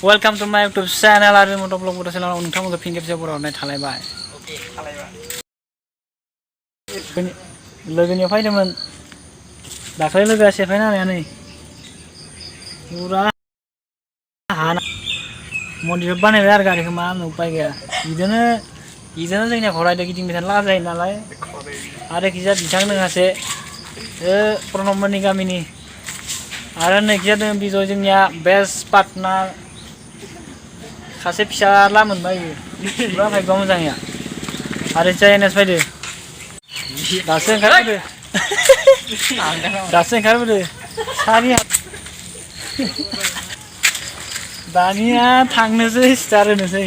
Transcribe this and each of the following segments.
Welcome to माय YouTube channel आरो मट' ब्लग बड' चेनेलाव नोंथांमोनखौ फिन खेबसे बरायहरनाय थालायबाय। लोगोनियाव फैदोंमोन दाखालि लोगोआ सेफायना होनाया नै पुरा हाना मन्दिराव बानायबाय आरो गारिखौ मा होनो उपाय गैया। बिदिनो जोंनिया घरायदो गिदिंबाय थानो लागा जायो नालाय आरो खिजा बिथां नोङासे प्रणबमोननि गामिनि आरो नैखिजा दङ बिजय जोंनिया बेस्ट पार्टनार सासे फिसाला मोनबाय पुरा भाग्यआ मोजांनिया आरो एनएस फैदो दासो ओंखारबोदो सानि दानिया थांनोसै स्टार होनोसै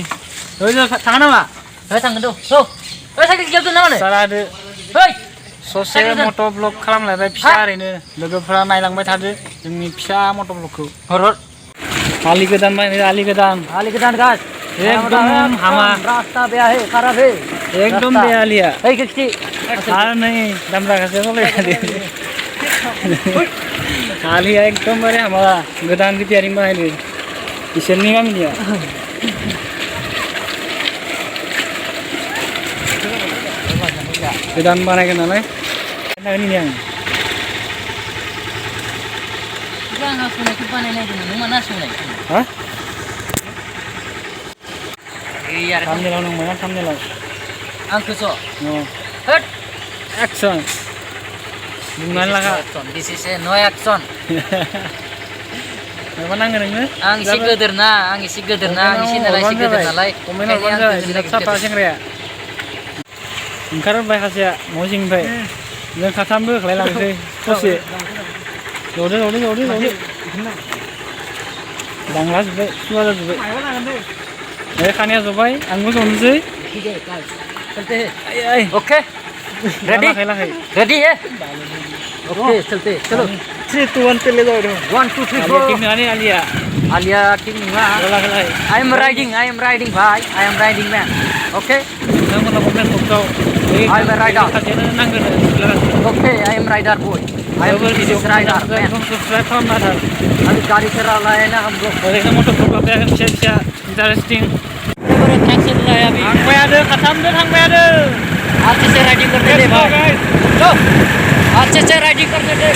थाङा नामा थांगोन थ' साइकेल गियावदो ना मानो सारा होदो ससे मट' ब्लग खालामलायबाय फिसा ओरैनो लोगोफ्रा नायलांबाय थादो जोंनि फिसा मट' ब्लगखौ हर आलि गोदान बानायदो आलि गोदान गास एकदम हामा रास्ता बेया है खराब है एकदम बे आलिया आरो नै दामरा गासै सलायदो आलिया एकदमबारे हामा गोदान रिपेयारिं बानायदो इसोरनि गामिनिया गोदान बानायगोन नालाय नायनि आं आंहा संनायखौ बानायनायदोंमोन नों मानो संनाय हा थामनेलाव नंबायना थामनेलाव आंखौसो होद एक्सन बुंनानै लागा दिस इज ए नो एक्सन माबा नांगौ नोंनो आं एसे गोदोर ना आं एसे गोदोर नालाय कमेन्ट हरबानो जाबाय बिराद साफा सेंग्राया ओंखारबाय सासेया न' सिंनिफ्राय जों साथामबो होख्लायलांसै ससे जदो दांला जोब्बाय सुवा जाजोब्बाय बे खानाया जबाय आंबो जनोसै ओके रेडी रेडी है ओके चलते चलो 3 2 1 पहले जाओ 1 2 3 4 टीम आने आलिया टीम ना आई एम राइडिंग भाई I am riding man okay नोंमोनना कमेन्ट हरताव I am rider okay I am rider boy I am rider man subscribe खालामना था अभी गाड़ी चला रहा है ना हम लोग ओरैनो मटर ब्लग पे फिसा इंटरेस्टिं थांबाय आरो खाथामदो थांबाय आरो अच्छे से राइडिंग करते दे भाई लो अच्छे से राइडिंग करते दे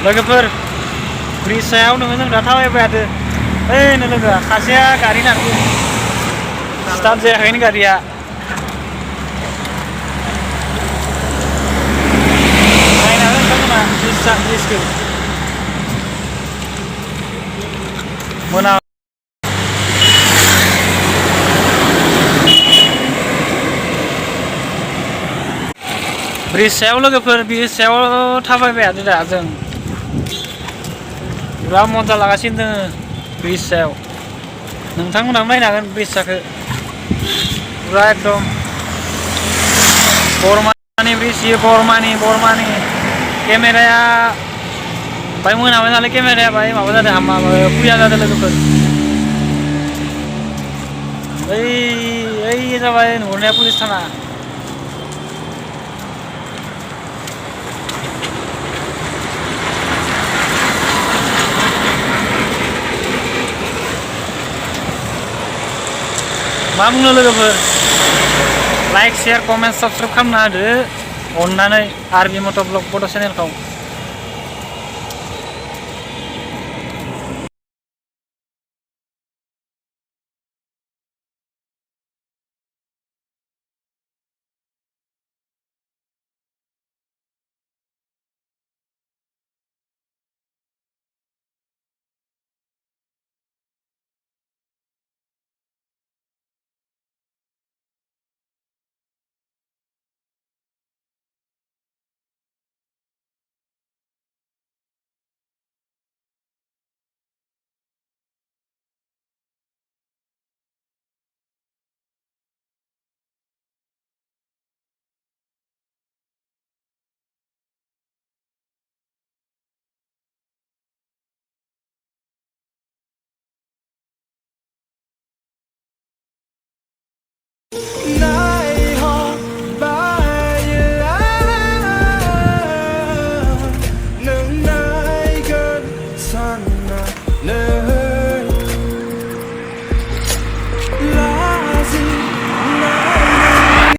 लोगोफोर ब्रिज सायाव नोङो जों दा थाबायबाय थादो ओइनो लोगोआ सासेया गारि नारदो स्टार्ट जायाखैनो गारिया नायना नोंथांमोना ब्रिजखौ मोना ब्रिज सायाव लोगोफोर ब्रिज सायाव थाबायबाय थादो दा जों पुरा मजा लागासिनो दोङो ब्रिज सायाव नोंथांमोनाबो नायनो हागोन ब्रिज साखौ पुरा एकदम बरमानि ब्रिज इयो बरमानि केमेराया बाय मोनाबाय नालाय केमेराया बाय माबा जादों हामा फुया जादों लोगोफोर ओइ जाबाय नुहुरनाया पुलिस थाना मा बुंनो लोगोफोर लाइक शेयार कमेन्ट साबस्क्राइब खालामना होदो अननानै आरबि मट' ब्लग बड' चेनेलखौ